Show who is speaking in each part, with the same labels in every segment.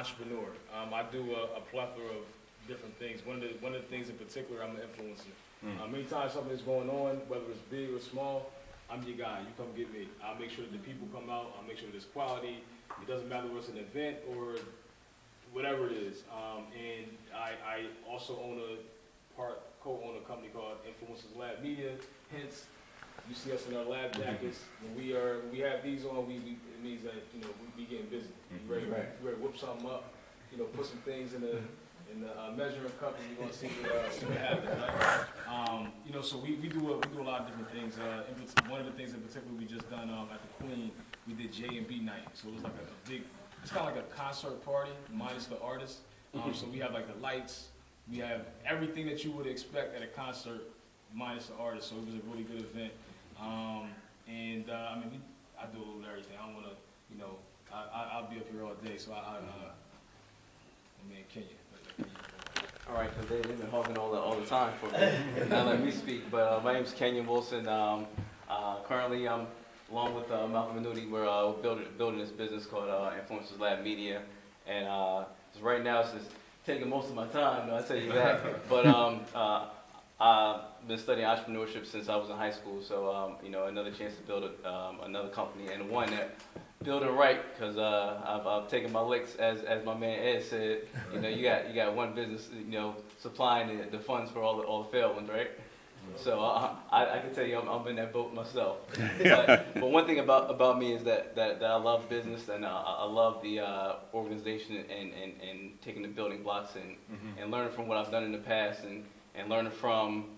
Speaker 1: entrepreneur. I do a plethora of different things. One of the things in particular, I'm an influencer. Many times something is going on, whether it's big or small, I'm your guy. You come get me. I'll make sure that the people come out. I'll make sure there's quality. It doesn't matter whether it's an event or whatever it is. And I also co-own a company called Influencers Lab Media. Hence, you see us in our lab jackets. When we have these on, it means that we getting busy. We ready to whip something up. Put some things in the measuring cup, and we're gonna see what happens. Right? So we do a lot of different things. One of the things in particular we just done at the Queen, we did J&B night. So it was like a big, it's kind of like a concert party minus the artists. So we have like the lights, we have everything that you would expect at a concert minus the artist. So it was a really good event. I do a little of everything. I don't want to, I'll be up here all day. So my man Keyon.
Speaker 2: All right, because they've been hogging all the time for me. Not letting me speak. But my name's Keyon Wilson. Currently, I'm along with Malcolm and Newdy. We're building this business called Influencers Lab Media, and right now it's just taking most of my time. I tell you that. But I've been studying entrepreneurship since I was in high school. So another chance to build another company, and one that building right, because I've taken my licks, as my man Ed said. You got one business, supplying the funds for all the failed ones, right? So I can tell you I'm in that boat myself. But one thing about me is that I love business, and I love the organization and taking the building blocks and learning from what I've done in the past and learning from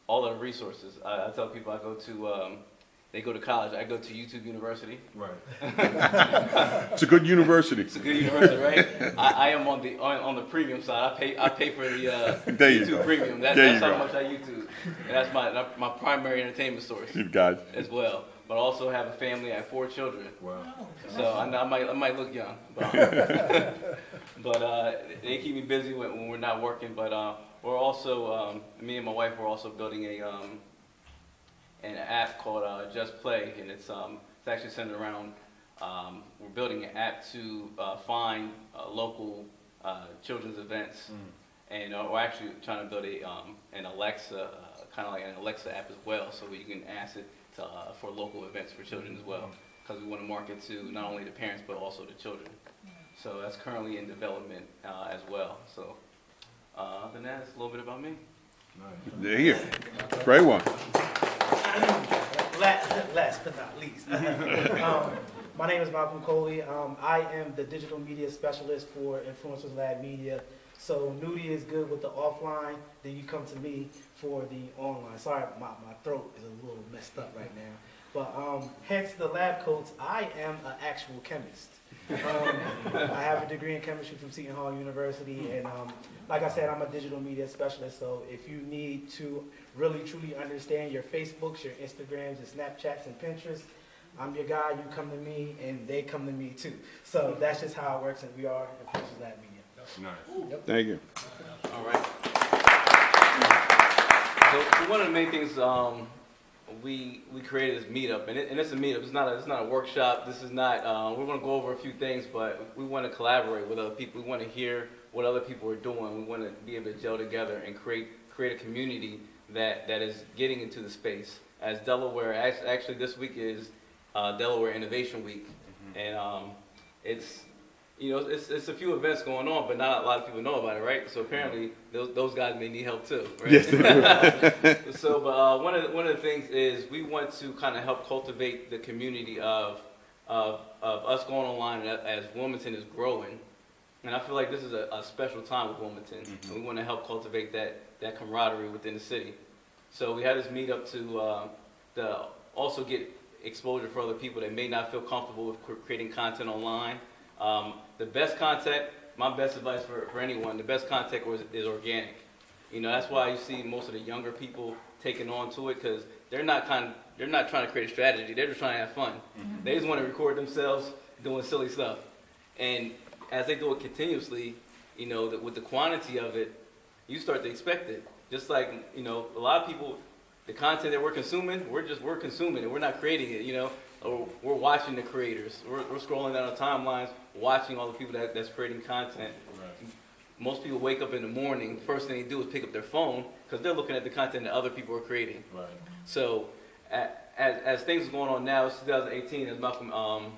Speaker 2: all the resources. I tell people they go to college. I go to YouTube University.
Speaker 3: Right.
Speaker 4: It's a good university.
Speaker 2: It's a good university, right? I am on the premium side. I pay for the YouTube Premium. That's how much I YouTube, and that's my primary entertainment source.
Speaker 4: You've got
Speaker 2: as well. But I also have a family. I have 4 children.
Speaker 3: Wow.
Speaker 2: So I might look young, but they keep me busy when we're not working. But we're also me and my wife are also building an app called Just Play, and it's actually centered around we're building an app to find local children's events, and we're actually trying to build an Alexa, kind of like an Alexa app as well, so you can ask it for local events for children as well, because we want to market to not only the parents but also the children. So that's currently in development as well. So other than that, it's a little bit about me.
Speaker 3: Nice.
Speaker 4: there you. Great one.
Speaker 5: Last but not least, my name is Malcolm Coley. I am the digital media specialist for Influencers Lab Media. So Newdy is good with the offline, then you come to me for the online. Sorry, my throat is a little messed up right now. But hence the lab coats, I am an actual chemist. I have a degree in chemistry from Seton Hall University, and like I said, I'm a digital media specialist, so if you need to really truly understand your Facebooks, your Instagrams, your Snapchats, and Pinterest, I'm your guy. You come to me, and they come to me too. So that's just how it works, and we are Influencers Lab Media.
Speaker 3: Nice.
Speaker 5: Yep.
Speaker 4: Thank you.
Speaker 2: All right. So one of the main things we created this meetup, and it's a meetup. It's not a workshop. This is not. We're going to go over a few things, but we want to collaborate with other people. We want to hear what other people are doing. We want to be able to gel together and create a community that is getting into the space. As Delaware, actually this week is Delaware Innovation Week, and it's a few events going on, but not a lot of people know about it, right? So apparently those guys may need help too, right?
Speaker 4: Yes, they do.
Speaker 2: So, but one of the things is we want to kind of help cultivate the community of us going online as Wilmington is growing, and I feel like this is a special time with Wilmington, and we want to help cultivate that camaraderie within the city. So we had this meetup to also get exposure for other people that may not feel comfortable with creating content online. The best content, my best advice for anyone, the best content is organic. That's why you see most of the younger people taking on to it, because they're not trying to create a strategy. They're just trying to have fun. They just want to record themselves doing silly stuff. And as they do it continuously, with the quantity of it, you start to expect it. Just like, a lot of people, the content that we're consuming, we're consuming it. We're not creating it, we're watching the creators. We're scrolling down the timelines, watching all the people that's creating content.
Speaker 1: Right.
Speaker 2: Most people wake up in the morning, first thing they do is pick up their phone because they're looking at the content that other people are creating.
Speaker 1: Right.
Speaker 2: So as things are going on now, it's 2018, as Malcolm, of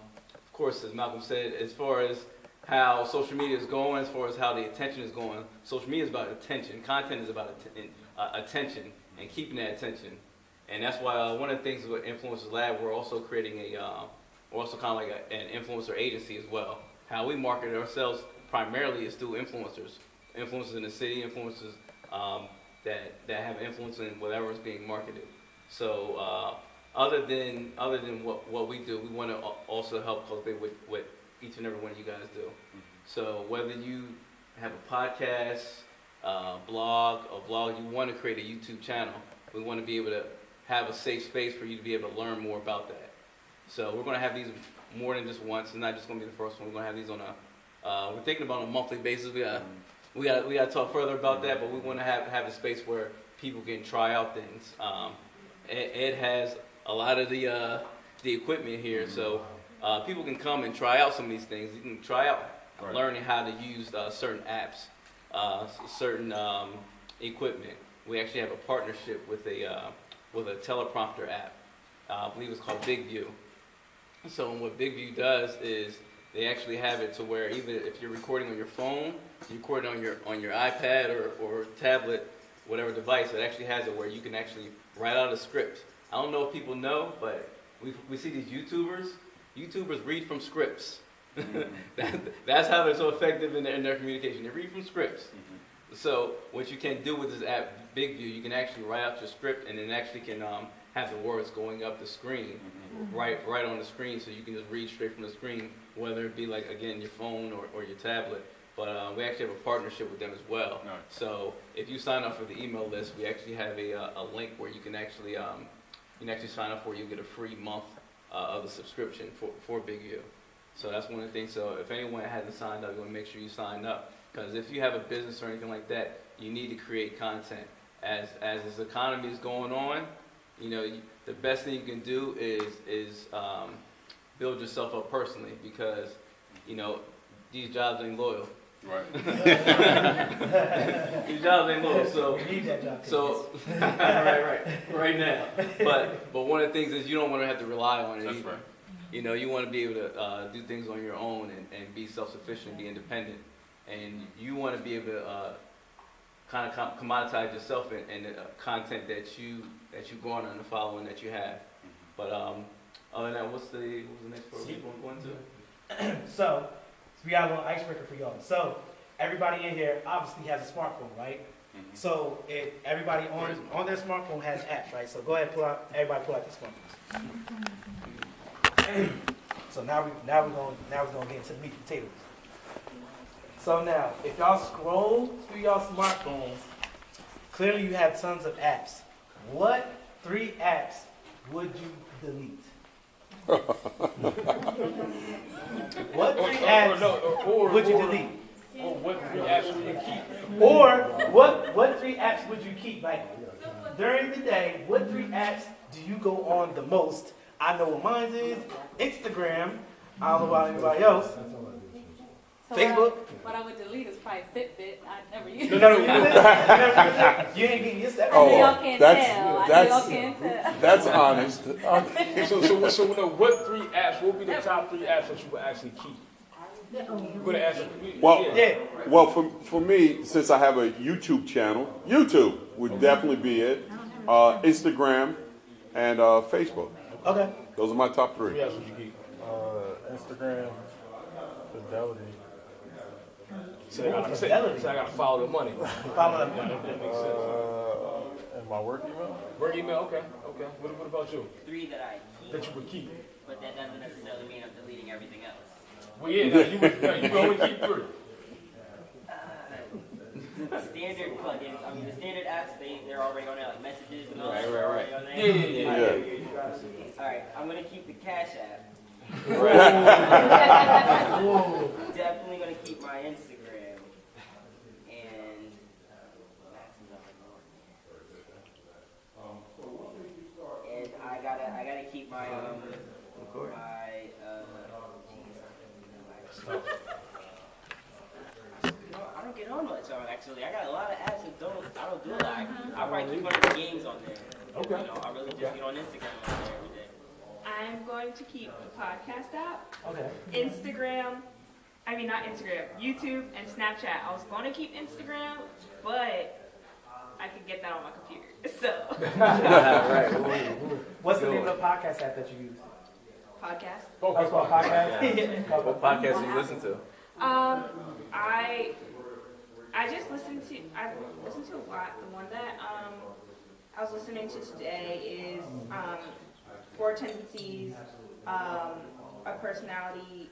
Speaker 2: course, as Malcolm said, as far as how social media is going, as far as how the attention is going, social media is about attention. Content is about attention and keeping that attention. And that's why one of the things with Influencers Lab, we're also creating we're also kind of like an influencer agency as well. How we market ourselves primarily is through influencers. Influencers in the city, influencers that have influence in whatever is being marketed. So other than what we do, we want to also help cultivate what each and every one of you guys do. So whether you have a podcast, blog, you want to create a YouTube channel, we want to be able to have a safe space for you to be able to learn more about that. So we're going to have these more than just once. It's not just going to be the first one. We're going to have these on we're thinking about on a monthly basis. We got to talk further about that, but we want to have a space where people can try out things. Ed has a lot of the equipment here, so people can come and try out some of these things. You can try out learning how to use certain apps, certain equipment. We actually have a partnership with a teleprompter app. I believe it's called Big View. So what Big View does is they actually have it to where even if you're recording on your phone, you record it on your iPad or tablet, whatever device, it actually has it where you can actually write out a script. I don't know if people know, but we see these YouTubers read from scripts. That's how they're so effective in their communication. They read from scripts. So what you can do with this app, Big View, you can actually write out your script and then actually can have the words going up the screen, right on the screen, so you can just read straight from the screen, whether it be like, again, your phone or your tablet. But we actually have a partnership with them as well.
Speaker 4: Nice. So
Speaker 2: if you sign up for the email list, we actually have a link where you can actually sign up for. You get a free month of the subscription for Big U. So that's one of the things. So if anyone hasn't signed up, you want to make sure you sign up, because if you have a business or anything like that, you need to create content. As this economy is going on, the best thing you can do is build yourself up personally, because these jobs ain't loyal.
Speaker 4: right.
Speaker 2: These jobs ain't loyal, so
Speaker 5: You need that job.
Speaker 2: right now. But one of the things is you don't want to have to rely on it
Speaker 4: That's
Speaker 2: either.
Speaker 4: right.
Speaker 2: You want to be able to do things on your own and be self-sufficient, be independent, and you want to be able to kind of commoditize yourself in the content that you garner and the following that you have. But other than that, what was the next part we're going to?
Speaker 5: So we got a little icebreaker for y'all. So everybody in here obviously has a smartphone, right? So if everybody on their smartphone has apps, right? So go ahead, everybody pull out their smartphones. So now we're gonna get into the meat and potatoes. So now, if y'all scroll through y'all smartphones, clearly you have tons of apps. What 3 apps would you delete? What 3 apps would you delete?
Speaker 1: Or what 3 apps would you keep?
Speaker 5: Or what 3 apps would you keep? Like during the day, what 3 apps do you go on the most? I know what mine is. Instagram. I don't know about anybody else.
Speaker 3: So
Speaker 5: Facebook.
Speaker 3: What I would delete is probably Fitbit. I never use
Speaker 5: No,
Speaker 3: it.
Speaker 5: never use it. You ain't getting used to that.
Speaker 3: I know
Speaker 4: Oh,
Speaker 3: y'all can't
Speaker 4: that's-
Speaker 3: tell. I know
Speaker 4: that's-
Speaker 3: y'all can't tell.
Speaker 4: That's honest.
Speaker 1: So what 3 apps? What would be the top 3 apps that you would actually keep? You're gonna answer.
Speaker 4: Well,
Speaker 5: Yeah.
Speaker 4: well, for me, since I have a YouTube channel, YouTube would definitely be it. Instagram and Facebook.
Speaker 5: Okay.
Speaker 4: Those are my top
Speaker 1: 3
Speaker 4: 3.
Speaker 1: apps would you keep?
Speaker 6: Instagram, Fidelity.
Speaker 1: Say I gotta follow the money.
Speaker 5: Follow up.
Speaker 1: That makes sense.
Speaker 6: And my work email?
Speaker 1: Work email, okay. What about you?
Speaker 7: 3 that I keep,
Speaker 1: That you would keep?
Speaker 7: but that doesn't necessarily mean I'm deleting everything else.
Speaker 1: Well, yeah, no, you would only keep 3.
Speaker 7: Standard plugins, I mean the standard apps, they're already on there, like messages and all that.
Speaker 1: Right.
Speaker 7: They're already on there.
Speaker 1: Yeah.
Speaker 7: Alright, I'm gonna keep the Cash App. Definitely gonna keep my Instagram. And and I gotta keep my
Speaker 5: Corey.
Speaker 7: I don't get on much on actually. I got a lot of apps that I don't do a lot. I probably keep one of the games on there.
Speaker 1: Okay.
Speaker 7: You know, I really just get on Instagram on there every day.
Speaker 8: I'm going to keep the podcast app,
Speaker 5: Okay.
Speaker 8: Instagram, I mean not Instagram, YouTube and Snapchat. I was going to keep Instagram, but I could get that on my computer. So,
Speaker 5: What's the name of the podcast app that you use?
Speaker 8: podcast.
Speaker 5: Oh, it's called podcast?
Speaker 2: What podcast do you listen to?
Speaker 8: I just listened to, I've listened to a lot. The one that I was listening to today is Four Tendencies, a personality.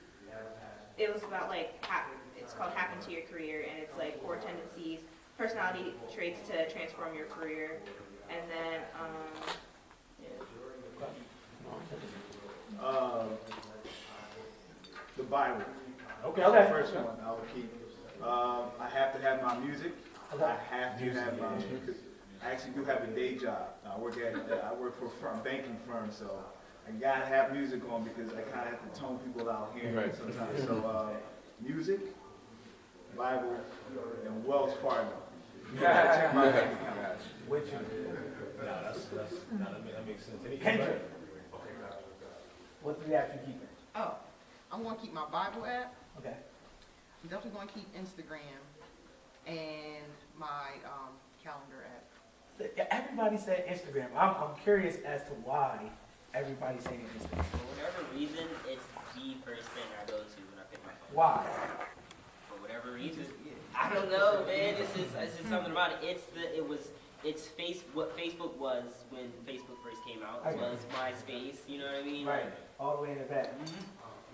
Speaker 8: It was about like, it's called Happen to Your Career, and it's like 4 tendencies, personality traits to transform your career. And then,
Speaker 9: The Bible.
Speaker 5: Okay.
Speaker 9: That's the first one I would keep. I have to have my music.
Speaker 5: Okay.
Speaker 9: I have to have my music. I actually do have a day job. I work for a firm, banking firm, so I gotta have music on because I kind of have to tone people out here
Speaker 2: Right.
Speaker 9: sometimes. So music, Bible, and Wells Fargo. You gotta check my bank account.
Speaker 5: Which you?
Speaker 1: That makes sense.
Speaker 5: Kendrick. What 3 apps you keeping?
Speaker 10: Oh, I'm gonna keep my Bible app.
Speaker 5: Okay.
Speaker 10: I'm definitely gonna keep Instagram and my calendar app.
Speaker 5: Everybody said Instagram. I'm curious as to why everybody's saying Instagram.
Speaker 7: For whatever reason, it's the first thing I go to when I pick my phone.
Speaker 5: Why?
Speaker 7: For whatever reason, I don't know, man. It's just something about it. What Facebook was when Facebook first came out. It was MySpace. You know what I mean?
Speaker 5: Right. All the way in the back.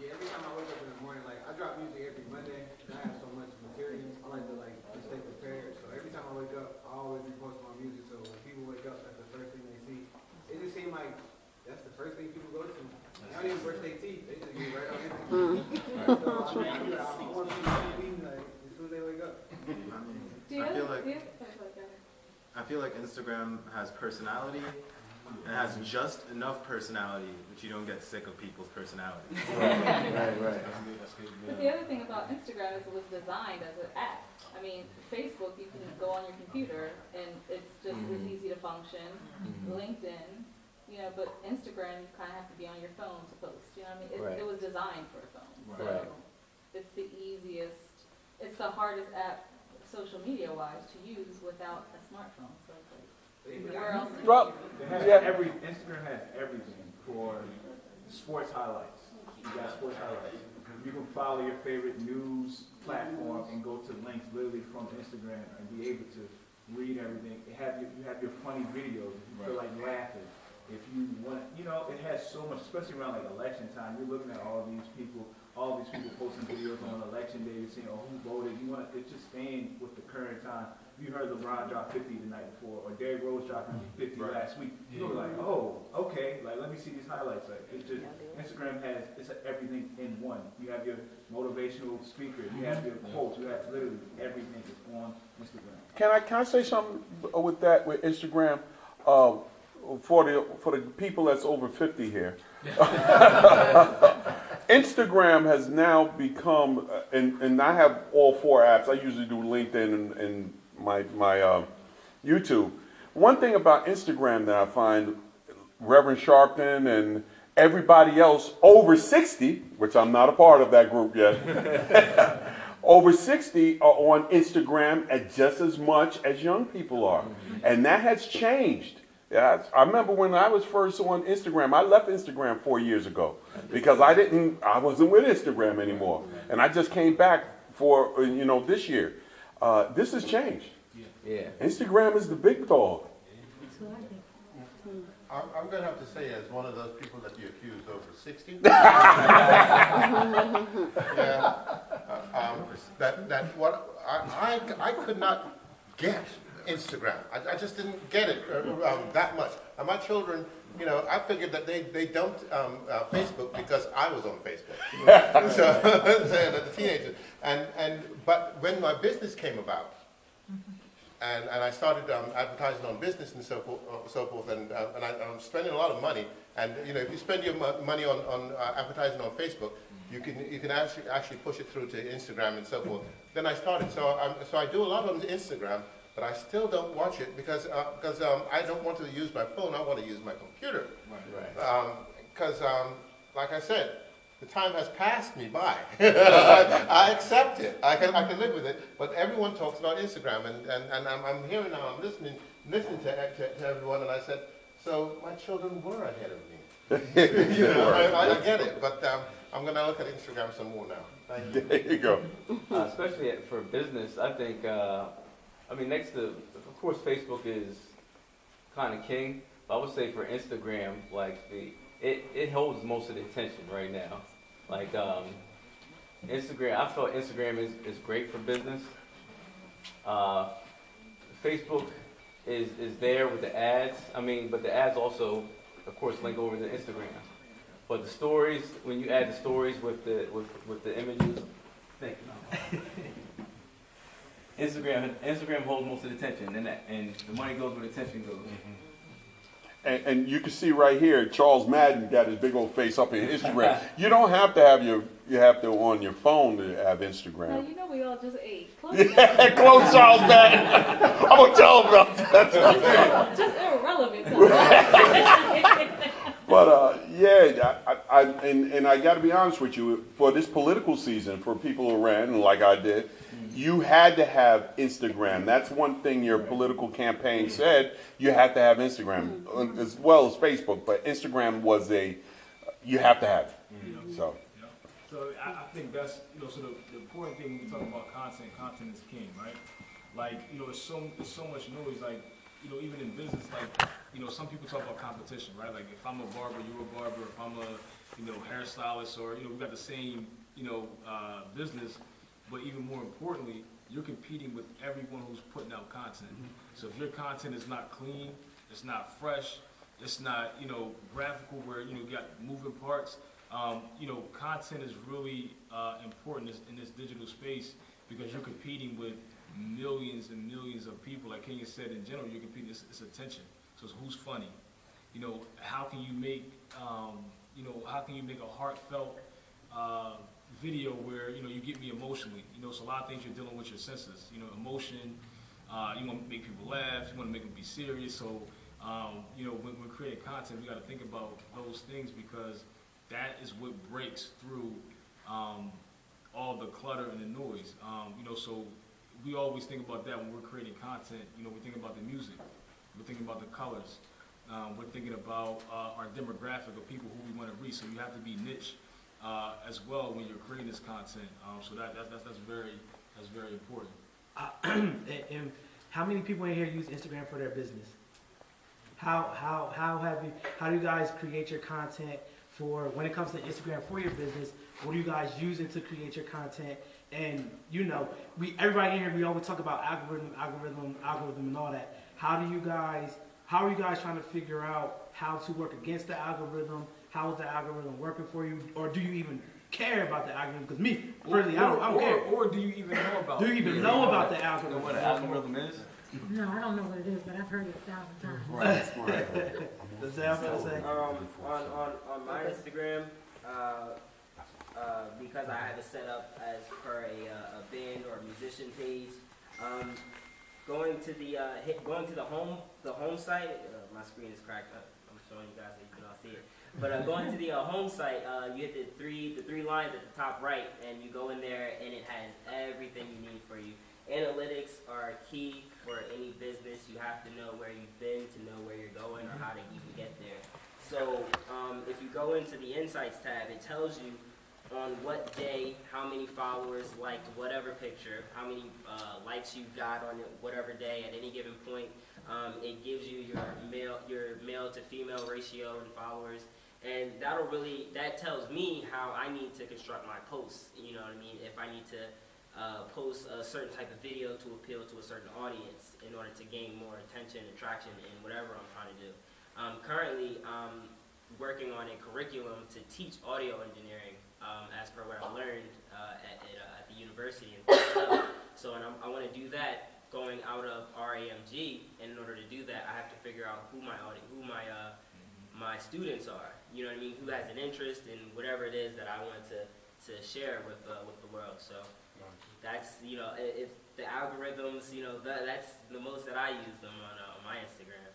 Speaker 11: Yeah, every time I wake up in the morning, like I drop music every Monday, and I have so much material. I like to just stay prepared. So every time I wake up, I always be posting my music. So when people wake up, that's the first thing they see. It just seems like that's the first thing people go to. They don't even brush their teeth. They just get right on Instagram. So I want people to be like as soon as they wake up.
Speaker 12: I feel like Instagram has personality. It has just enough personality that you don't get sick of people's personalities.
Speaker 2: Right.
Speaker 3: But the other thing about Instagram is it was designed as an app. I mean, Facebook, you can go on your computer and it's just as easy to function. LinkedIn, you know, but Instagram, you kind of have to be on your phone to post. You know what I mean? It was designed for a phone. So it's the easiest, it's the hardest app, social media-wise, to use without a smartphone. So it's like, where else?
Speaker 9: Instagram has everything for sports highlights. You got sports highlights. You can follow your favorite news platform and go to links literally from Instagram and be able to read everything. You have your funny videos if you feel like laughing. If you want, you know, it has so much, especially around like election time. You're looking at all these people posting videos on election day. You're seeing who voted. It's just staying with the current time. You heard LeBron drop 50 the night before, or Derrick Rose dropping 50 last week. You were like, oh, okay, like let me see these highlights. Like it's just Instagram it's everything in one. You have your motivational speaker, you have your quotes, you have literally everything is on Instagram.
Speaker 4: Can I say something with that with Instagram? For the people that's over 50 here, Instagram has now become, and I have all 4 apps. I usually do LinkedIn and my YouTube. One thing about Instagram that I find Reverend Sharpton and everybody else over 60, which I'm not a part of that group yet, over 60 are on Instagram just as much as young people are. And that has changed. Yeah, I remember when I was first on Instagram, I left Instagram 4 years ago because I wasn't with Instagram anymore. And I just came back for, this year. This has changed.
Speaker 2: Yeah.
Speaker 4: Instagram is the big dog.
Speaker 13: I'm going to have to say, as one of those people that you accused over 60, I could not get Instagram. I just didn't get it that much. And my children, I figured that they don't Facebook because I was on Facebook. So the teenagers. But when my business came about, and I started advertising on business and so forth, and I'm spending a lot of money. And you know, if you spend your money on advertising on Facebook, you can actually push it through to Instagram and so forth. Then I started, so I do a lot on Instagram, but I still don't watch it because I don't want to use my phone. I want to use my computer. Because like I said, the time has passed me by. I accept it. I can live with it. But everyone talks about Instagram, and I'm hearing now. I'm listening to everyone, and I said, so my children were ahead of me. You know, I get it, but I'm going to look at Instagram some more now. Thank you.
Speaker 4: There you go.
Speaker 2: Especially for business, I think. I mean, next to, of course, Facebook is kind of king. But I would say for Instagram, like it holds most of the attention right now. Like Instagram, I felt Instagram is great for business. Facebook is there with the ads. I mean, but the ads also, of course, link over to Instagram. But the stories, when you add the stories with the images, thank you. Instagram holds most of the attention, and the money goes where the attention goes.
Speaker 4: And you can see right here, Charles Madden got his big old face up in Instagram. You don't have to have you have to on your phone to have Instagram.
Speaker 3: Now, you know we all just ate. Close
Speaker 4: Close Charles Madden. I'm gonna tell him about that.
Speaker 3: Just irrelevant.
Speaker 4: But yeah, I got to be honest with you. For this political season, for people who ran like I did, you had to have Instagram. That's one thing your political campaign said. You had to have Instagram as well as Facebook, but Instagram was you have to have it. So.
Speaker 1: So I think that's, so the important thing when we talk about content is king, right? Like, it's so much noise, like, even in business, like, some people talk about competition, right? Like, if I'm a barber, you're a barber. If I'm a, hairstylist, or, we got the same, business, but even more importantly, you're competing with everyone who's putting out content. So if your content is not clean, it's not fresh, it's not, graphical where, you got moving parts, content is really important in this digital space because you're competing with millions and millions of people. Like Keyon said, in general, you're competing, it's attention. So it's who's funny. How can you make, how can you make a heartfelt video where, you get me emotionally. So a lot of things you're dealing with your senses. Emotion, you want to make people laugh, you want to make them be serious. So, when we're creating content, we got to think about those things because that is what breaks through all the clutter and the noise. So we always think about that when we're creating content. We think about the music, we're thinking about the colors, we're thinking about our demographic of people who we want to reach. So you have to be niche as well when you're creating this content. So that's very important.
Speaker 5: And how many people in here use Instagram for their business? How do you guys create your content for when it comes to Instagram for your business? What are you guys using to create your content? And everybody in here, we always talk about algorithm and all that. How are you guys trying to figure out how to work against the algorithm? How is the algorithm working for you? Or do you even care about the algorithm? Because me, personally, I don't care.
Speaker 1: Or do you even know about it?
Speaker 5: Do you even know about the algorithm?
Speaker 2: You know what an algorithm is?
Speaker 14: No, I don't know what it is, but I've heard it 1,000 times.
Speaker 5: Right. Does that have to say?
Speaker 7: On my Instagram, because I have it set up as per a band or a musician page, going to the home site. My screen is cracked up. I'm showing you guys so you can all see it. But going to the home site, you hit the three lines at the top right, and you go in there, and it has everything you need for you. Analytics are key for any business. You have to know where you've been to know where you're going or how to even get there. So if you go into the Insights tab, it tells you on what day, how many followers liked whatever picture, how many likes you got on whatever day at any given point. It gives you your male to female ratio and followers. And that tells me how I need to construct my posts. You know what I mean? If I need to post a certain type of video to appeal to a certain audience in order to gain more attention and traction in whatever I'm trying to do. Currently, I'm working on a curriculum to teach audio engineering as per what I learned at the university. So I want to do that going out of RAMG, and in order to do that, I have to figure out who my students are. You know what I mean? Who has an interest in whatever it is that I want to share with the world. So that's, you know, if the algorithms, you know, that's the most that I use them on my Instagram.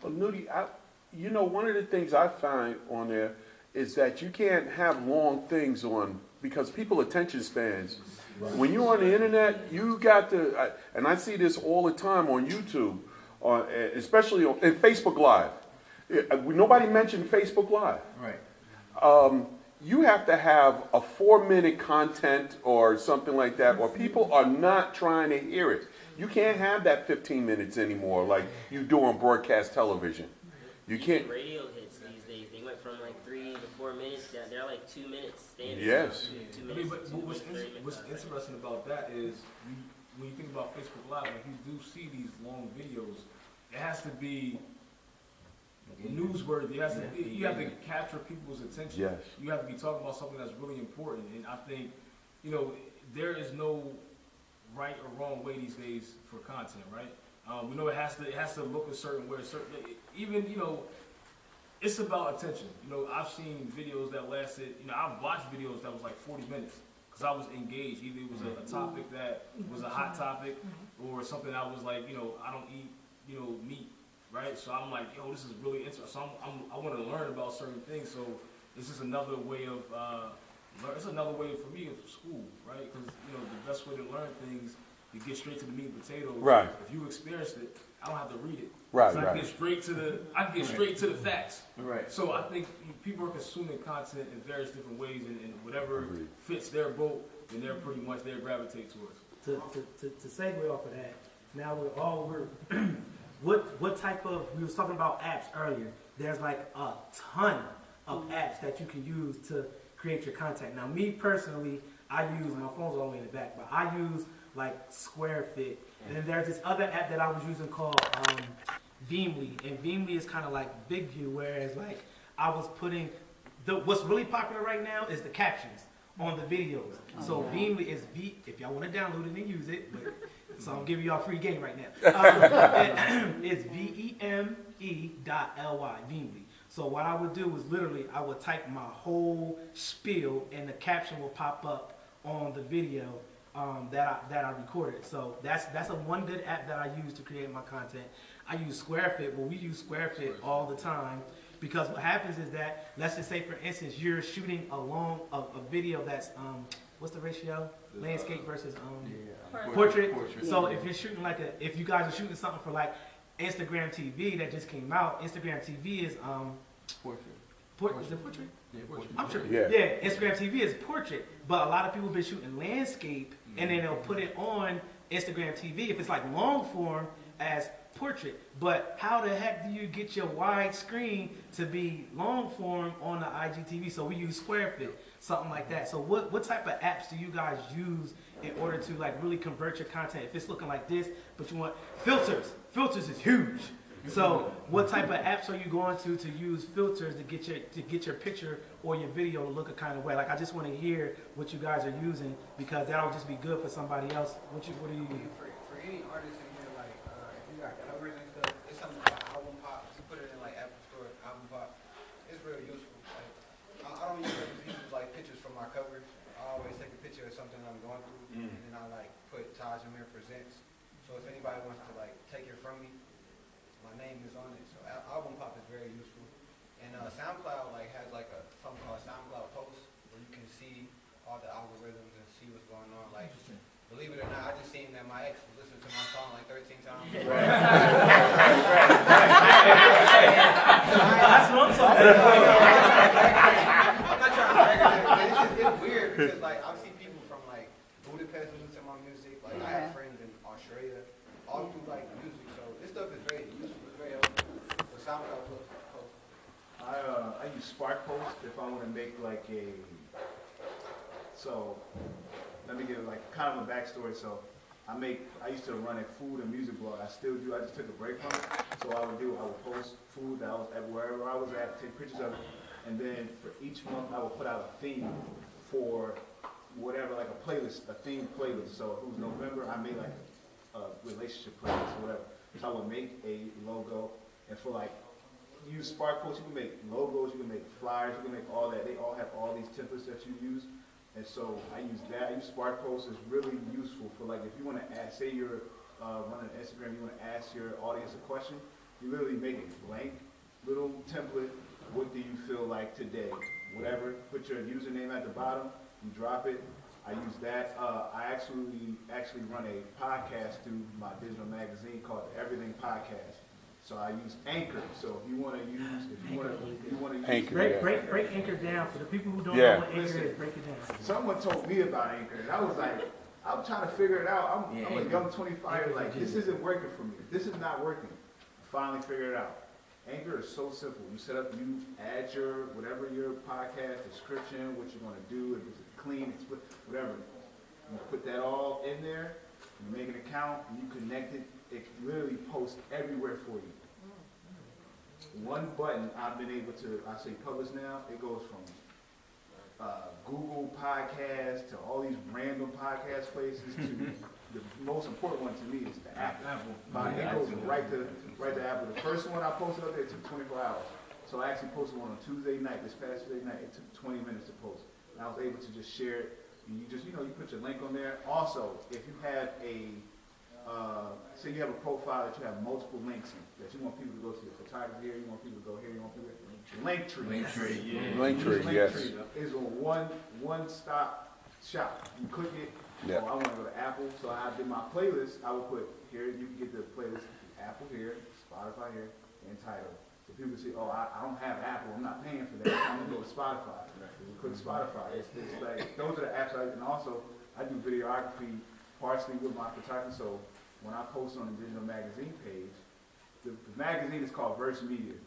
Speaker 4: Well, Newdy, you know, one of the things I find on there is that you can't have long things on because people attention spans. When you're on the internet, you got to, and I see this all the time on YouTube, especially in Facebook Live. Nobody mentioned Facebook Live.
Speaker 9: Right.
Speaker 4: You have to have a 4-minute content or something like that, or people are not trying to hear it. You can't have that 15 minutes anymore like you do on broadcast television. You can't.
Speaker 7: Radio hits these days, they went from like 3 to 4 minutes, they're like 2 minutes standard.
Speaker 4: Yes.
Speaker 7: 2
Speaker 1: I
Speaker 7: minutes,
Speaker 1: mean, but what's interesting about that is when you think about Facebook Live, like you do see these long videos, it has to be newsworthy. It has to be, you have to capture people's attention.
Speaker 4: Yes.
Speaker 1: You have to be talking about something that's really important. And I think, you know, there is no right or wrong way these days for content, right? We know it has to look a certain way, even, you know, it's about attention. You know, I've seen videos that lasted, you know, I've watched videos that was like 40 minutes because I was engaged. Either it was a topic that was a hot topic or something I was like, you know, I don't eat, you know, meat, right? So I'm like, yo, this is really interesting. So I want to learn about certain things. So this is another way of, it's another way for me of school, right? Because, you know, the best way to learn things, you get straight to the meat and potatoes.
Speaker 4: Right.
Speaker 1: If you experienced it, I don't have to read it.
Speaker 4: Right,
Speaker 1: so I
Speaker 4: right.
Speaker 1: can get straight to the facts.
Speaker 9: Right.
Speaker 1: So I think people are consuming content in various different ways, and whatever fits their boat, then they're pretty much they gravitate towards.
Speaker 5: To segue off of that, now what type of, we was talking about apps earlier. There's like a ton of apps that you can use to create your content. Now me personally, I use, my phone's all the way in the back, but I use like SquareFit. And then there's this other app that I was using called Veemly. And Veemly is kind of like Big View, whereas like I was putting, what's really popular right now is the captions on the videos. So Veemly is if y'all want to download it and use it, but, so I'm giving y'all a free game right now. It's VEME.ly, Veemly. So what I would do is literally I would type my whole spiel and the caption will pop up on the video that I recorded. So that's a one good app that I use to create my content. I use SquareFit, but we use SquareFit all the time because what happens is that, let's just say for instance, you're shooting a video that's, what's the ratio? Landscape versus portrait. So if you're shooting if you guys are shooting something for like Instagram TV that just came out, Instagram TV is, portrait. Is it portrait?
Speaker 6: Yeah, portrait.
Speaker 5: I'm sure.
Speaker 4: Yeah.
Speaker 5: Yeah, Instagram TV is portrait, but a lot of people have been shooting landscape, and then they'll put it on Instagram TV if it's like long form as portrait. But how the heck do you get your wide screen to be long form on the IGTV? So we use SquareFit, something like that. So what type of apps do you guys use in order to like really convert your content? If it's looking like this, but you want filters. Filters is huge. So what type of apps are you going to use filters to get your picture or your video to look a kind of way? Like I just want to hear what you guys are using because that'll just be good for somebody else. What do you use?
Speaker 11: For any artist in here, like if you got covers and stuff, it's something like album pop. Just put it in like Apple Store, album pop. It's real useful. Like I don't use like pictures from my covers. I always take a picture of something I'm going through, and then I like put Taj Amir Presents. So if anybody wants to like take it from me, my name is on it. So album pop is very useful. And SoundCloud like has like something called SoundCloud Post where you can see all the algorithms and see what's going on. Like, believe it or not, I just seen that my ex was listening to my song like 13 times.
Speaker 5: That's what I'm talking about.
Speaker 11: I'm not trying to brag on it. It's weird because like I see people from like Budapest listen to my music. Like I have friends in Australia, all through like music. So this stuff is very useful. It's very helpful. The SoundCloud Post.
Speaker 9: I use Spark Post if I want to make like so let me give it like kind of a backstory. So I used to run a food and music blog. I still do. I just took a break from it. So I would post food that I was at wherever I was at, take pictures of it, and then for each month I would put out a theme for whatever, like a playlist, a themed playlist. So if it was November, I made like relationship playlist or whatever. So I would make a logo, and for like, use Spark Post, you can make logos, you can make flyers, you can make all that. They all have all these templates that you use. And so I use that. I use Spark Post. It's really useful for like if you want to ask, say you're running Instagram, you want to ask your audience a question, you literally make a blank little template. What do you feel like today? Whatever. Put your username at the bottom. You drop it. I use that. I actually run a podcast through my digital magazine called the Everything Podcast. So I use Anchor. So if you want to use,
Speaker 4: Anchor,
Speaker 5: break Anchor down for the people who don't
Speaker 4: Yeah.
Speaker 5: know what Anchor is. Break it down.
Speaker 9: Someone told me about Anchor, and I was like, I'm trying to figure it out. I'm a young 25, like, this isn't working for me. This is not working. I finally figured it out. Anchor is so simple. You set up, you add your, whatever your podcast description, what you're going to do, if it's clean, whatever. You put that all in there, you make an account, and you connect it. It literally posts everywhere for you. One button, I've been able to, I say publish now, it goes from Google Podcasts to all these random podcast places to the most important one to me is the Apple. It goes right to Apple. The first one I posted up there took 24 hours. So I actually posted one on Tuesday night, this past Tuesday night. It took 20 minutes to post. And I was able to just share it. And you just, you put your link on there. Also, if you have say you have a profile that you have multiple links in, that you want people to go to your photography here, you want people to go here, you want people to Linktree
Speaker 4: Yes.
Speaker 9: is a one-stop shop. You click it.
Speaker 4: Yeah.
Speaker 9: Oh, I want to go to Apple, so I did my playlist. I would put here. You can get the playlist Apple here, Spotify here, and Tidal. So people say, oh, I don't have Apple. I'm not paying for that. I'm gonna go to Spotify. You click Spotify. It's like those are the apps and also I do videography partially with my photography. So when I post on the digital magazine page, the magazine is called Verse Media.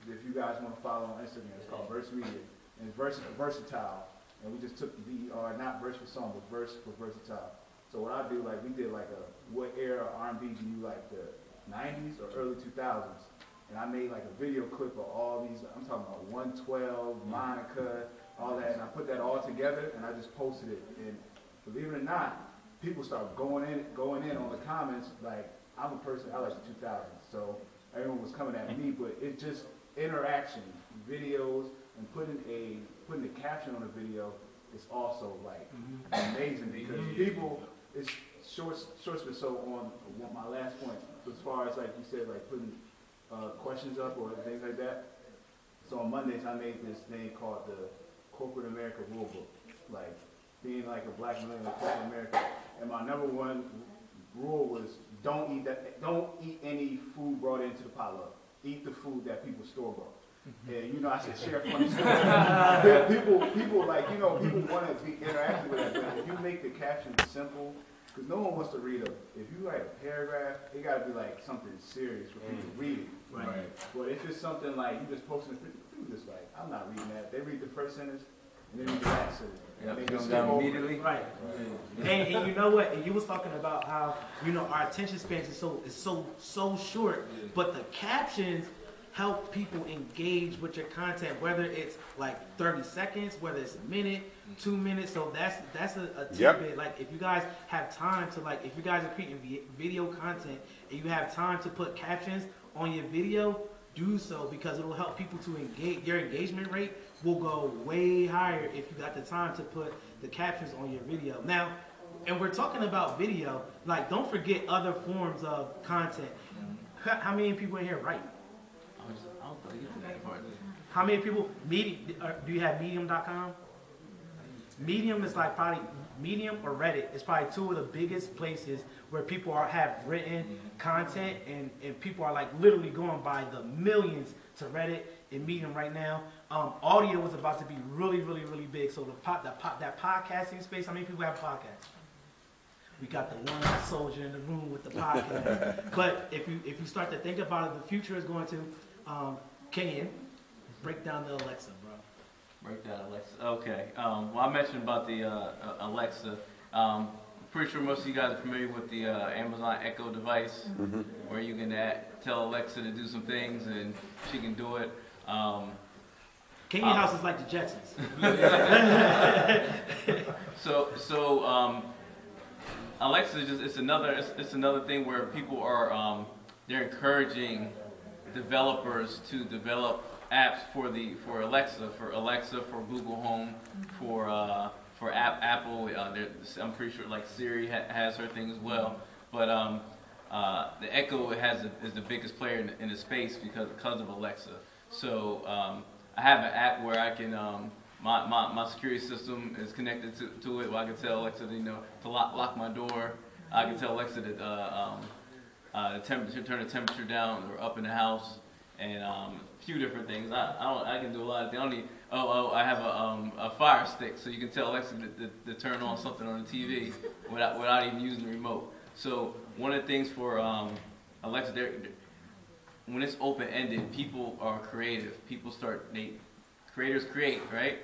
Speaker 9: If you guys want to follow on Instagram, it's called Verse Media. And it's versatile. And we just took VR, not verse for song, but verse for versatile. So what I do, like we did like what era R&B do you like, the 90s or early 2000s? And I made like a video clip of all these, I'm talking about 112, Monica, all that. And I put that all together and I just posted it. And believe it or not, people start going in on the comments. Like, I'm a person, I like the 2000s. So everyone was coming at me, but it's just interaction, videos, and putting the caption on a video is also like amazing because people, it's short. So on my last point, as far as like you said, like putting questions up or things like that. So on Mondays I made this thing called the Corporate America Rule Book, like being like a black man in corporate America. And my number one rule was don't eat any food brought into the potluck. Eat the food that people store bought. And I said share funny stories. people like people want to be interactive with that. But if you make the caption simple, because no one wants to read if you write a paragraph, it got to be like something serious for people to read it. Right. But if it's something like you just posting people just like I'm not reading that. They read the first sentence and then read the last sentence.
Speaker 2: Yeah, they go down immediately.
Speaker 5: Right. And you know what? And you was talking about how our attention spans is so short, but the captions help people engage with your content, whether it's like 30 seconds, whether it's a minute, 2 minutes. So that's a tidbit.
Speaker 4: Yep.
Speaker 5: Like if you guys have time to if you guys are creating video content and you have time to put captions on your video, do so because it will help people to engage. Your engagement rate will go way higher if you got the time to put the captions on your video. Now, and we're talking about video, like don't forget other forms of content. How many people in here write? How many people, do you have medium.com? Medium is like probably, Medium or Reddit is probably two of the biggest places where people have written content and people are like literally going by the millions to Reddit and Medium right now. Audio is about to be really, really, really big. So that podcasting space, how many people have podcasts? We got the one soldier in the room with the podcast. But if you start to think about it, the future is going to, Keyon, break down the Alexa, bro.
Speaker 2: Break down Alexa. Okay. Well, I mentioned about the Alexa. I'm pretty sure most of you guys are familiar with the Amazon Echo device, where you can tell Alexa to do some things and she can do it.
Speaker 5: Keyon house is like the Jetsons.
Speaker 2: Alexa is just, it's another thing where people are, they're encouraging developers to develop apps for Alexa, for Google Home, for Apple. I'm pretty sure like Siri has her thing as well. But the Echo is the biggest player in the space because of Alexa. So I have an app where I can my security system is connected to it. Where I can tell Alexa to lock my door. I can tell Alexa to turn the temperature down or up in the house, and a few different things. I can do a lot of things. I have a Fire Stick, so you can tell Alexa to turn on something on the TV without even using the remote. So one of the things for Alexa, when it's open-ended, people are creative. Creators create, right?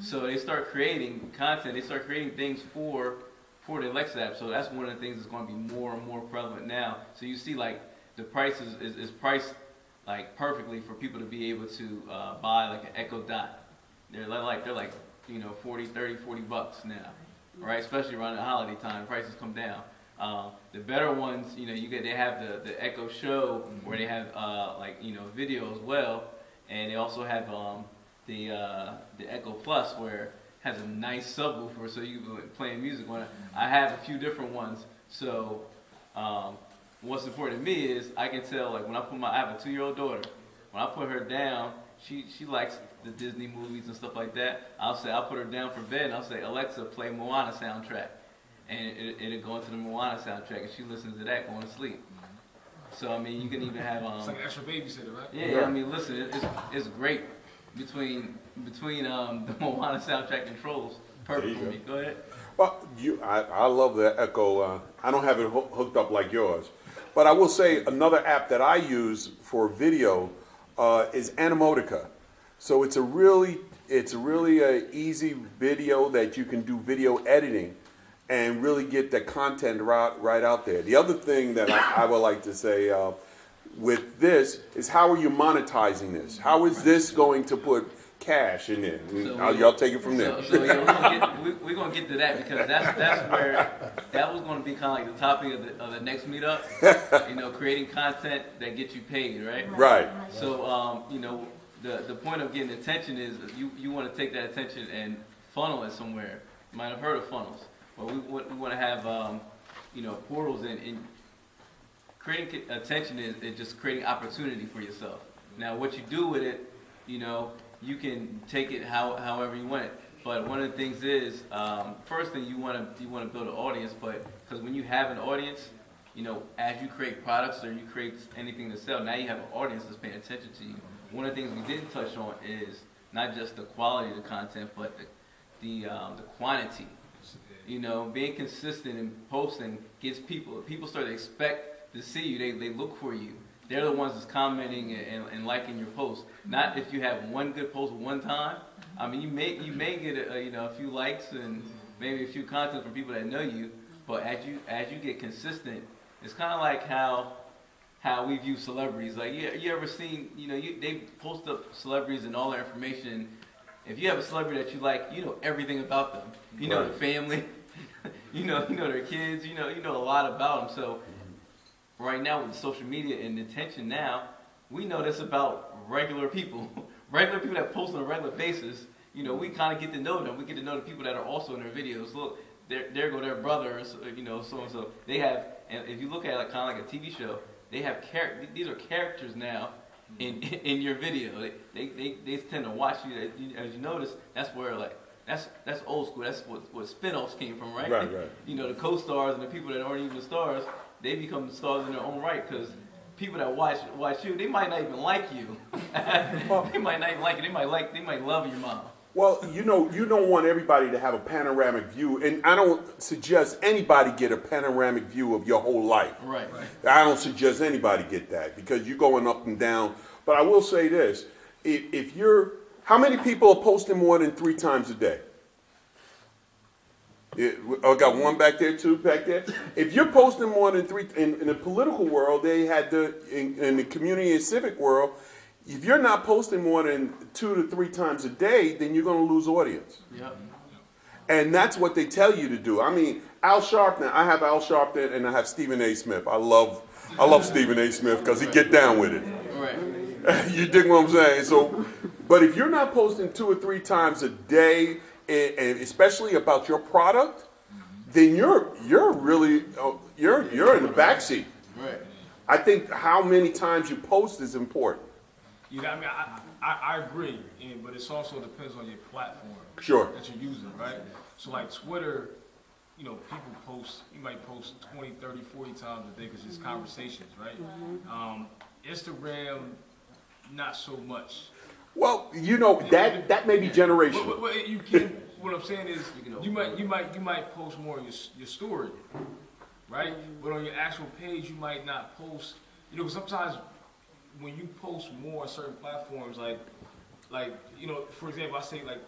Speaker 2: So they start creating content. They start creating things for the Alexa app. So that's one of the things that's going to be more and more prevalent now. So you see, like, the price is priced like perfectly for people to be able to buy like an Echo Dot. They're like 40, 30, 40 bucks now, right? Especially around the holiday time, prices come down. The better ones, they have the Echo Show where they have video as well, and they also have the Echo Plus where it has a nice subwoofer so you can play music on it. I have a few different ones, so what's important to me is I can tell, like, when I have a 2-year-old daughter, when I put her down, she likes the Disney movies and stuff like that. I'll put her down for bed and I'll say, Alexa, play Moana soundtrack. And it'll go into the Moana soundtrack, and she listens to that going to sleep. So I mean, you can even have
Speaker 1: it's like an extra babysitter, right?
Speaker 2: Yeah, I mean, listen, it's great between the Moana soundtrack and Trolls. Perfect for me. Go ahead.
Speaker 4: Well, I love the Echo. I don't have it hooked up like yours, but I will say another app that I use for video is Animotica. So it's a really easy video that you can do video editing and really get the content right out there. The other thing that I would like to say with this is, how are you monetizing this? How is this going to put cash in there? Y'all take it from there.
Speaker 2: So yeah, we're gonna get to that, because that's where that was gonna be kind of like the topic of the next meetup. Creating content that gets you paid, right?
Speaker 4: Right.
Speaker 2: So the point of getting attention is you want to take that attention and funnel it somewhere. You might have heard of funnels. But we want to have, portals in creating attention is just creating opportunity for yourself. Now, what you do with it, you can take it however you want it. But one of the things is, first thing you want to build an audience. But because when you have an audience, as you create products or you create anything to sell, now you have an audience that's paying attention to you. One of the things we didn't touch on is not just the quality of the content, but the quantity. Being consistent in posting gets people start to expect to see you. They look for you. They're the ones that's commenting and liking your post. Not if you have one good post one time. I mean, you may get a few likes and maybe a few content from people that know you. But as you get consistent, it's kind of like how we view celebrities. Like, you ever seen, they post up celebrities and all their information. If you have a celebrity that you like, you know everything about them. You know their family, you know their kids, you know a lot about them. So right now with social media and attention now, we know this about regular people. Regular people that post on a regular basis, we kind of get to know them. We get to know the people that are also in their videos. Look, there go their brothers, so and so. They have, and if you look at it kind of like a TV show, they have these are characters now in your video. They tend to watch you. As you notice, that's where that's old school. That's what spin-offs came from, right?
Speaker 4: Right.
Speaker 2: The co-stars and the people that aren't even the stars, they become the stars in their own right, because people that watch you, they might not even like you. They might not even like you. They might love your mom.
Speaker 4: Well, you don't want everybody to have a panoramic view, and I don't suggest anybody get a panoramic view of your whole life.
Speaker 2: Right.
Speaker 4: I don't suggest anybody get that, because you're going up and down. But I will say this: how many people are posting more than 3 times a day? I got one back there, 2 back there. If you're posting more than 3, in the political world, they had in the community and civic world, if you're not posting more than 2 to 3 times a day, then you're going to lose audience.
Speaker 2: Yep.
Speaker 4: And that's what they tell you to do. I mean, Al Sharpton. I have Al Sharpton and I have Stephen A. Smith. I love Stephen A. Smith because he get down with it.
Speaker 2: Right.
Speaker 4: You dig what I'm saying? So, but if you're not posting 2 or 3 times a day, and especially about your product, then you're really you're in the backseat.
Speaker 2: Right.
Speaker 1: I think how many times you post is important.
Speaker 2: You know, I mean, I agree, but it also depends on your platform
Speaker 1: Sure.
Speaker 2: that you're using, right? So like Twitter, you know, people post, you might post 20, 30, 40 times a day because it's conversations, right? Instagram, not so much.
Speaker 1: Well, you know, that may be generational.
Speaker 2: Well, you can, what I'm saying is, you might post more on your story, right? But on your actual page, you might not post, you know, sometimes when you post more on certain platforms, like, you know, for example, I say like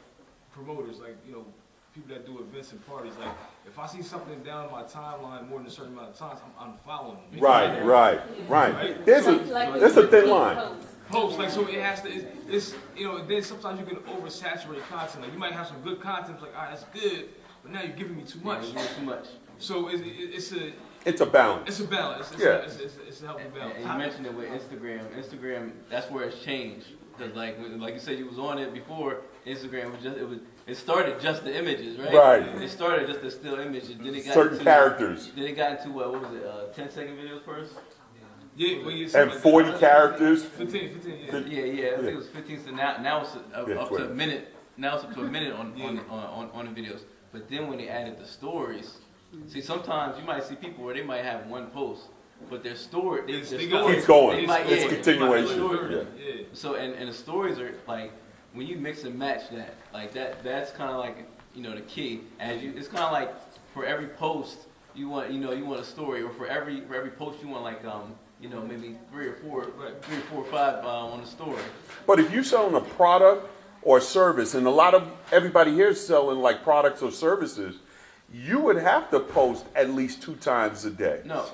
Speaker 2: promoters, like, you know, people that do events and parties, like, if I see something down my timeline more than a certain amount of times, I'm unfollowing them.
Speaker 1: Right. There's a thin line.
Speaker 2: Post, like, so it has to, it's, you know, then sometimes you can oversaturate content. Like, you might have some good content, like, all right, that's good, but now you're giving me too much.
Speaker 7: Yeah, too much.
Speaker 2: So it's a
Speaker 1: balance.
Speaker 2: It's a balance. It's a healthy balance.
Speaker 7: And you mentioned it with Instagram. Instagram, that's where it's changed. Because like you said, you was on it before. Instagram was it started just the images, right?
Speaker 1: Right.
Speaker 7: It started just the still images. Then it got
Speaker 1: Certain
Speaker 7: into,
Speaker 1: characters.
Speaker 7: Then it got into what was it? 10-second videos first.
Speaker 2: Yeah, well,
Speaker 1: and 40 characters.
Speaker 2: 15,
Speaker 7: yeah. Yeah, I think it was 15. So now it's up to a minute. Now it's up to a minute on the videos. But then when they added the stories, see, sometimes you might see people where they might have one post, but their story,
Speaker 1: keeps going. It's continuation.
Speaker 2: Yeah.
Speaker 7: So and the stories are like when you mix and match that, like that's kind of like, you know, the key. It's kind of like for every post you want a story, or for every post you want like you know, maybe 3 or 4 or 5 on the story.
Speaker 1: But if you're selling a product or a service, and everybody here is selling like products or services, you would have to post at least 2 times a day.
Speaker 7: No,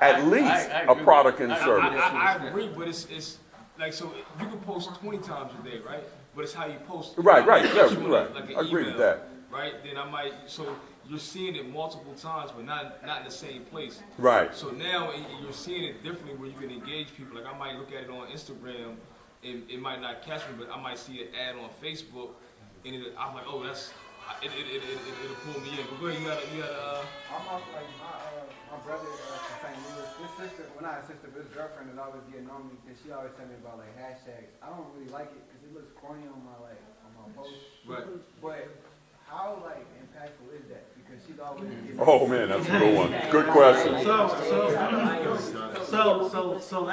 Speaker 1: at least a product and service.
Speaker 2: I agree, but it's like, so you can post 20 times a day, right? But it's how you post.
Speaker 1: Right.
Speaker 2: Like
Speaker 1: I
Speaker 2: an
Speaker 1: agree
Speaker 2: email,
Speaker 1: with that.
Speaker 2: Right? Then so you're seeing it multiple times, but not in the same place.
Speaker 1: Right.
Speaker 2: So now you're seeing it differently, where you can engage people. Like, I might look at it on Instagram, and it might not catch me, but I might see an ad on Facebook, and I'm like, oh, it'll pull me in. But go ahead, you got
Speaker 11: I'm off, like, my brother from St. Louis, his sister, well, not his sister, but his girlfriend is always getting on me, because she always tell me about, like, hashtags. I don't really like it, because it looks corny on my post.
Speaker 2: Right.
Speaker 11: But how, like, impactful is that? Because she's always getting
Speaker 1: Oh man, that's a good one. Good question.
Speaker 5: So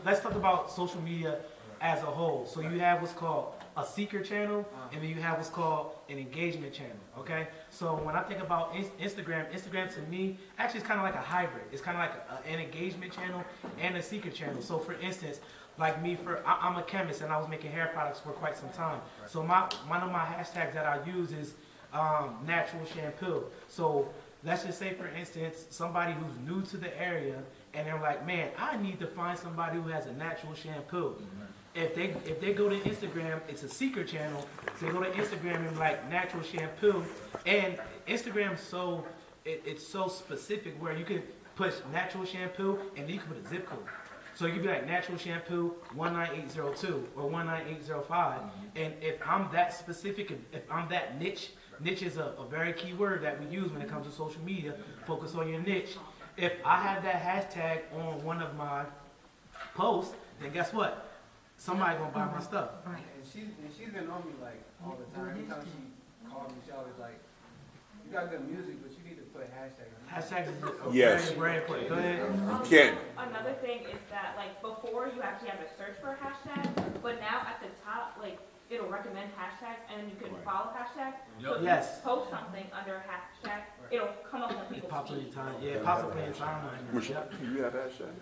Speaker 5: let's talk about social media as a whole. So you have what's called a seeker channel, and then you have what's called an engagement channel. Okay. So when I think about Instagram to me actually is kind of like a hybrid. It's kind of like an engagement channel and a seeker channel. So for instance, like me, I'm a chemist, and I was making hair products for quite some time. So one of my hashtags that I use is natural shampoo. So let's just say, for instance, somebody who's new to the area, and they're like, man, I need to find somebody who has a natural shampoo. If they go to Instagram, it's a seeker channel. So they go to Instagram and like natural shampoo, and Instagram's it's so specific where you can push natural shampoo and then you can put a zip code. So you could be like natural shampoo 19802 or 19805. And if I'm that specific, if I'm that niche is a very key word that we use when it comes to social media. Focus on your niche. If I have that hashtag on one of my posts, then guess what? Somebody gonna buy my stuff.
Speaker 11: And she's been on me like all the time. Every time she calls me, she always like, you got good music, but you need to put hashtags.
Speaker 5: Hashtags is
Speaker 1: Yes.
Speaker 5: very important. Go ahead.
Speaker 1: You can't.
Speaker 8: Another thing is that, like, before you actually have to search for a hashtag, but now at the top, like, it'll recommend hashtags, and then you can follow hashtags. So if you post something under a hashtag, it'll come up on people's
Speaker 5: Pops on your
Speaker 8: feed.
Speaker 5: time. Yeah, pops up on your timeline.
Speaker 1: Michelle, you have that shit?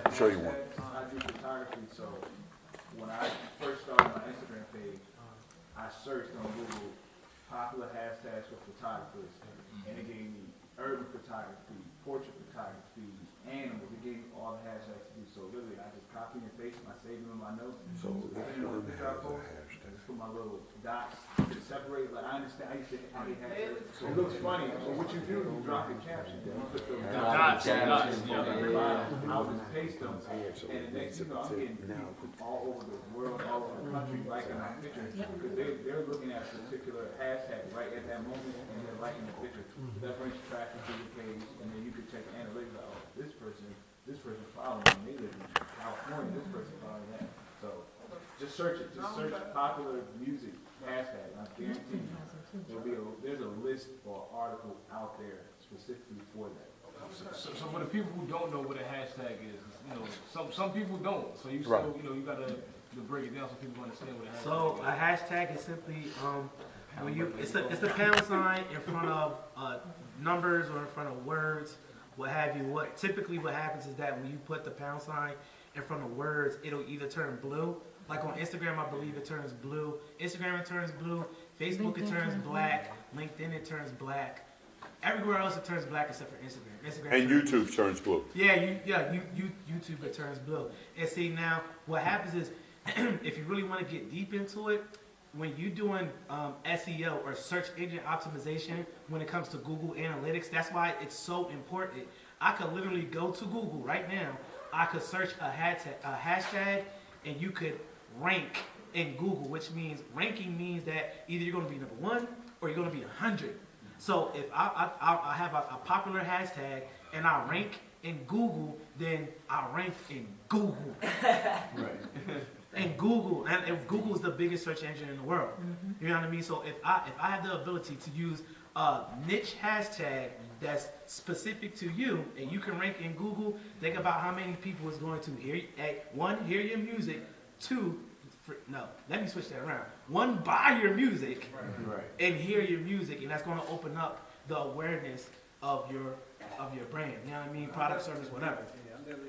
Speaker 1: I'll show you one.
Speaker 9: I do photography, so when I first started my Instagram page, I searched on Google popular hashtags for photographers, and it gave me urban photography, portrait photography, animals. It gave me all the hashtags to do. So literally, I just copy and paste them. I save them in my notes.
Speaker 4: So
Speaker 9: depending on the picture I post, I just put my little dots to separate. Like I understand, I used to hate hashtags. It looks funny, but what you do, you drop the caption, then you put the
Speaker 1: dots,
Speaker 9: at the bottom. I'll just paste them, and the next thing you know, I'm getting people from all over the world, all over the country liking my picture because they're looking at a particular hashtag right at that moment, and they're liking the picture. That brings traffic to your page, and then you can check the analytics. Like, oh, this person following me. They live in California. This person following that. So just search it. Just search popular music hashtag. I guarantee you, there's a list or article out there specifically for that.
Speaker 1: So for the people who don't know what a hashtag is, you know, some people don't. So you still, you know, you gotta break it down so people understand what a hashtag is.
Speaker 5: So a hashtag is simply when you it's the pound sign in front of numbers or in front of words, what have you. What happens is that when you put the pound sign in front of words, it'll either turn blue. Like on Instagram, I believe it turns blue. Instagram it turns blue. Facebook it turns black. LinkedIn it turns black. Everywhere else it turns black except for Instagram.
Speaker 4: And YouTube turns blue.
Speaker 5: Yeah, YouTube it turns blue. And see now, what happens is, if you really want to get deep into it, when you're doing SEO or search engine optimization, when it comes to Google Analytics, that's why it's so important. I could literally go to Google right now. I could search a hashtag, and you could rank in Google, which means ranking means that either you're going to be number 1 or you're going to be 100. So if I have a popular hashtag and I rank in Google, then I rank in Google. Right. And Google, and if Google is the biggest search engine in the world, you know what I mean. So if I have the ability to use a niche hashtag that's specific to you, and you can rank in Google, think about how many people is going to hear your music. 2, let me switch that around. 1, buy your music, and hear your music, and that's going to open up the awareness of your brand. You know what I mean? Product, service, whatever.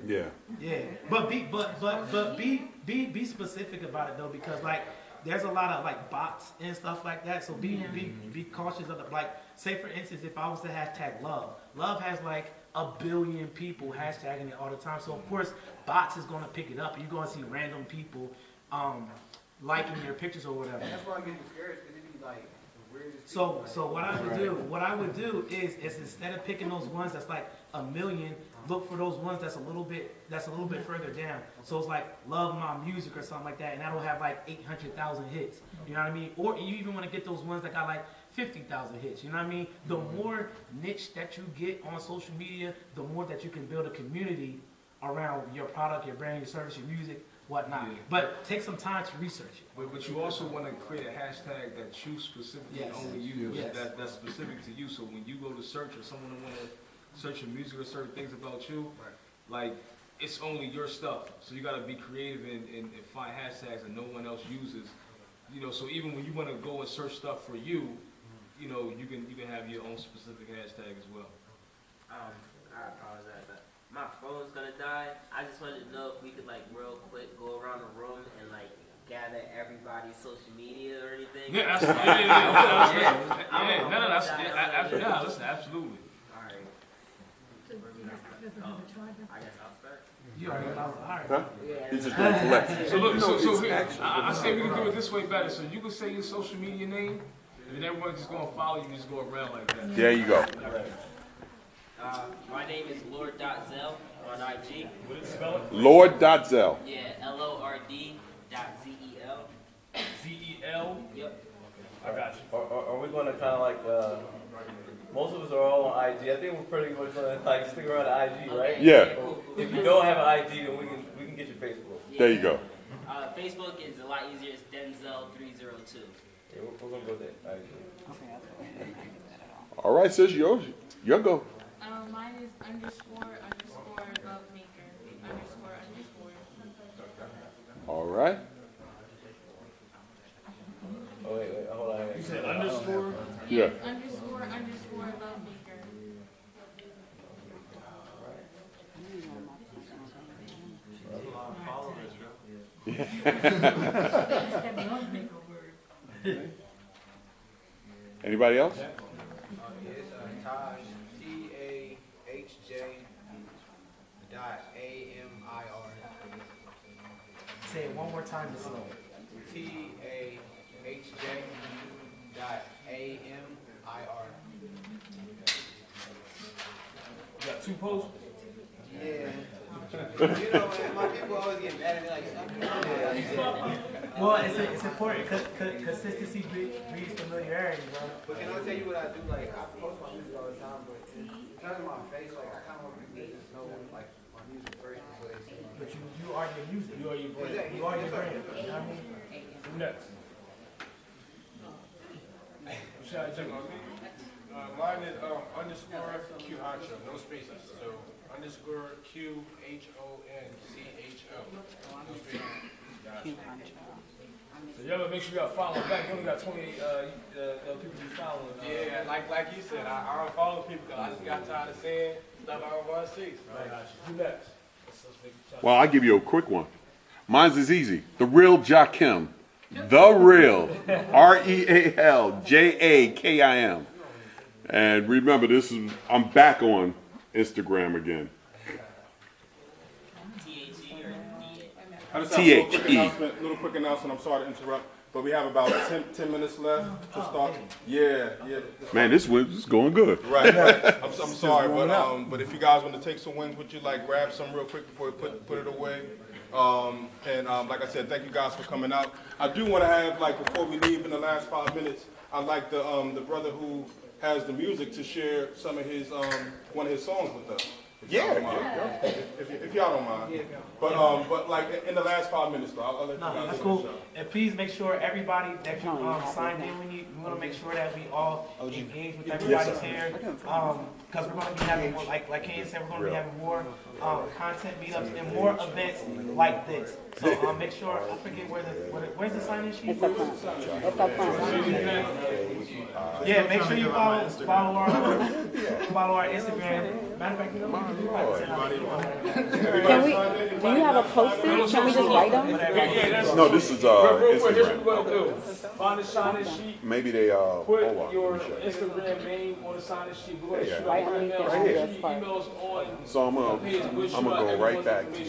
Speaker 4: Yeah.
Speaker 5: Yeah. But be specific about it though, because like there's a lot of like bots and stuff like that. So be cautious of the, like, say for instance, if I was to hashtag love has like 1 billion people hashtagging it all the time. So of course bots is gonna pick it up, and you're gonna see random people liking your pictures or whatever.
Speaker 11: That's why I get discouraged, because it be like the weirdest.
Speaker 5: So what I would do is instead of picking those ones that's like 1 million, look for those ones that's a little bit further down. So it's like Love My Music or something like that, and that'll have like 800,000 hits. You know what I mean? Or you even want to get those ones that got like 50,000 hits. You know what I mean? The more niche that you get on social media, the more that you can build a community around your product, your brand, your service, your music, whatnot. Yeah. But take some time to research it.
Speaker 1: But you also want to create a hashtag that you specifically only use, that's specific to you. So when you go to search, or someone want to search your music or certain things about you, like, it's only your stuff. So you got to be creative and find hashtags that no one else uses. You know, so even when you want to go and search stuff for you, you know, you can have your own specific hashtag as well.
Speaker 7: I apologize, but my phone's gonna die. I just wanted to know if we could, like, real quick go around the room and, like, gather everybody's social media or anything.
Speaker 1: Yeah, absolutely.
Speaker 7: All right. I guess I'll start.
Speaker 5: You already know. All right.
Speaker 4: Huh? He's just going to collect.
Speaker 1: So look, so here, I say we can do it this way better. So you can say your social media name, and then everyone's just going to follow you, just go around like that.
Speaker 4: There you go.
Speaker 7: My name is Lord.Zell on IG.
Speaker 1: What is it spelled?
Speaker 7: LORD.ZEL.
Speaker 4: Lord.Zell.
Speaker 1: Z-E-L?
Speaker 7: Yep.
Speaker 1: I got you.
Speaker 6: Are we going to kind of like, most of us are all on IG. I think we're pretty much going to like stick around IG, right?
Speaker 4: Yeah.
Speaker 6: If you don't have an IG, then we can get your Facebook.
Speaker 7: Yeah.
Speaker 4: There you go.
Speaker 7: Facebook is a lot easier. It's Denzel302.
Speaker 6: Yeah, we're going to go there. IG.
Speaker 4: All right, sis, your go.
Speaker 15: Mine is __lovemaker __.
Speaker 4: All right.
Speaker 6: Oh, wait, hold on.
Speaker 1: You said underscore?
Speaker 4: Yeah.
Speaker 15: __lovemaker.
Speaker 4: Anybody else?
Speaker 11: It's Taj, TAHJ
Speaker 5: one more time to slow.
Speaker 11: TAHJ.AMIR.
Speaker 1: You got 2 posts?
Speaker 11: Yeah. You know, man, my people always get mad at me like,
Speaker 5: Well, it's important because consistency breeds familiarity, bro.
Speaker 11: But can I tell you what I do? Like, I post my music all the time, but in terms of my face, like, I kind of want people to just know, like, my music first before they see me.
Speaker 5: But you are your music.
Speaker 1: You are your brand.
Speaker 5: You are your brand. You know what I mean?
Speaker 1: Who next? Shout out to you.
Speaker 16: Mine is underscore Q Honcho, no spaces. So underscore QHONCHO. No spaces.
Speaker 1: So y'all better make sure y'all follow back. You only got 28 people you following.
Speaker 16: Yeah, like you said, I don't follow people because I just got tired of saying stuff I don't want to see.
Speaker 1: Right. Who next?
Speaker 4: Well, I'll give you a quick one. Mine's is easy. The Real Jakim. The Real. REALJAKIM. And remember, I'm back on Instagram again.
Speaker 17: I just have a little quick announcement. I'm sorry to interrupt, but we have about 10 minutes left to start. Yeah.
Speaker 4: Man, this is going good.
Speaker 17: Right. I'm sorry, but if you guys want to take some wings with you, like grab some real quick before you put it away. Like I said, thank you guys for coming out. I do want to have, like, before we leave in the last 5 minutes, I'd like the brother who has the music to share some of his one of his songs with us. If y'all don't mind. But like in the last 5 minutes, though, I'll let you guys.
Speaker 5: That's cool. And please make sure everybody that you signed in with you, we want to make sure that we all engage with everybody's here. Because we're going to be having more, like Keyon said, we're going to be having more content meetups and more events like this. So make sure, I forget where's the sign-in sheet? It's up front. Yeah, make sure you follow our Instagram. Matter of fact,
Speaker 18: do you have a post-it? Can we just write them?
Speaker 4: No, this is
Speaker 1: Real quick, here's
Speaker 4: Instagram.
Speaker 1: what we're gonna do. Find the sign-in sheet.
Speaker 4: Maybe they
Speaker 1: Put
Speaker 4: hold on,
Speaker 1: your
Speaker 4: let me check.
Speaker 1: Instagram name on the sign-in sheet. We're gonna shoot out
Speaker 4: Right
Speaker 1: emails.
Speaker 4: here.
Speaker 1: Emails on.
Speaker 4: So I'm gonna go right back to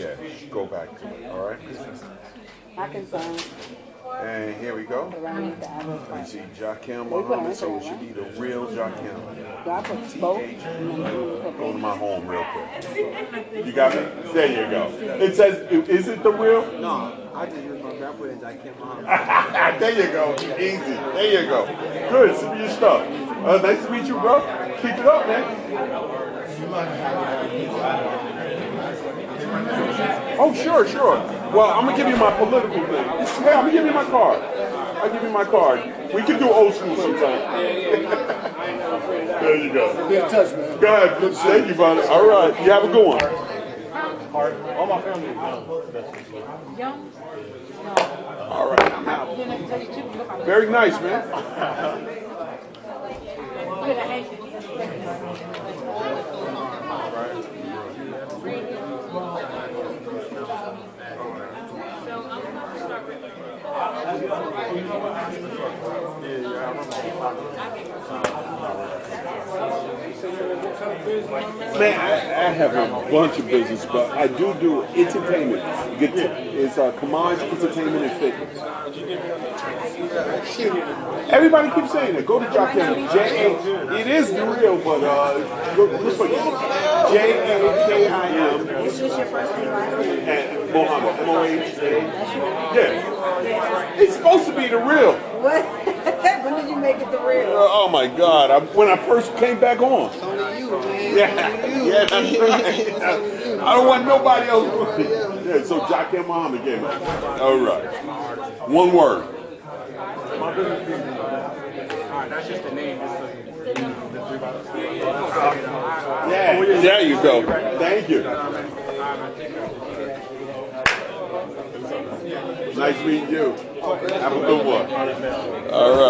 Speaker 4: go back to it. All right.
Speaker 18: I can sign.
Speaker 4: And here we go. You see Jakim Muhammad, so it should be the Real Jakim. Go to my home real quick. You got me? There you go. It says, is it the real?
Speaker 11: No, I just use my grandpa and Jakim Muhammad.
Speaker 4: There you go. Easy. There you go. Good. Send me your stuff. Nice to meet you, bro. Keep it up, man. Oh, sure. Well, I'm going to give you my political thing. Hey, I'm going to give you my card. I'll give you my card. We can do old school sometime. There you go.
Speaker 11: Be in touch, man.
Speaker 4: Go ahead. Thank you, buddy. All right. You have a good one.
Speaker 11: All my family is
Speaker 14: Young?
Speaker 4: All right. I'm out. Very nice, man. Man, I have a bunch of business, but I do entertainment. It's Command Entertainment and Fitness. Everybody keeps saying that. Go to Jakim. It is the real, but look for JAKIM.
Speaker 18: It's just your first name, last name.
Speaker 4: And Mohammed. MOH. Yeah. It's supposed to be the real.
Speaker 18: What? When did you make it the real?
Speaker 4: Oh my God! When I first came back on.
Speaker 11: It's only you, man.
Speaker 4: Yeah, that's right. I don't want nobody else. Yeah, so Jakim Muhammad gave me. All right. One word.
Speaker 11: That's just the name.
Speaker 4: Yeah, there you go. Thank you. Nice meeting you. Have a good one. All right.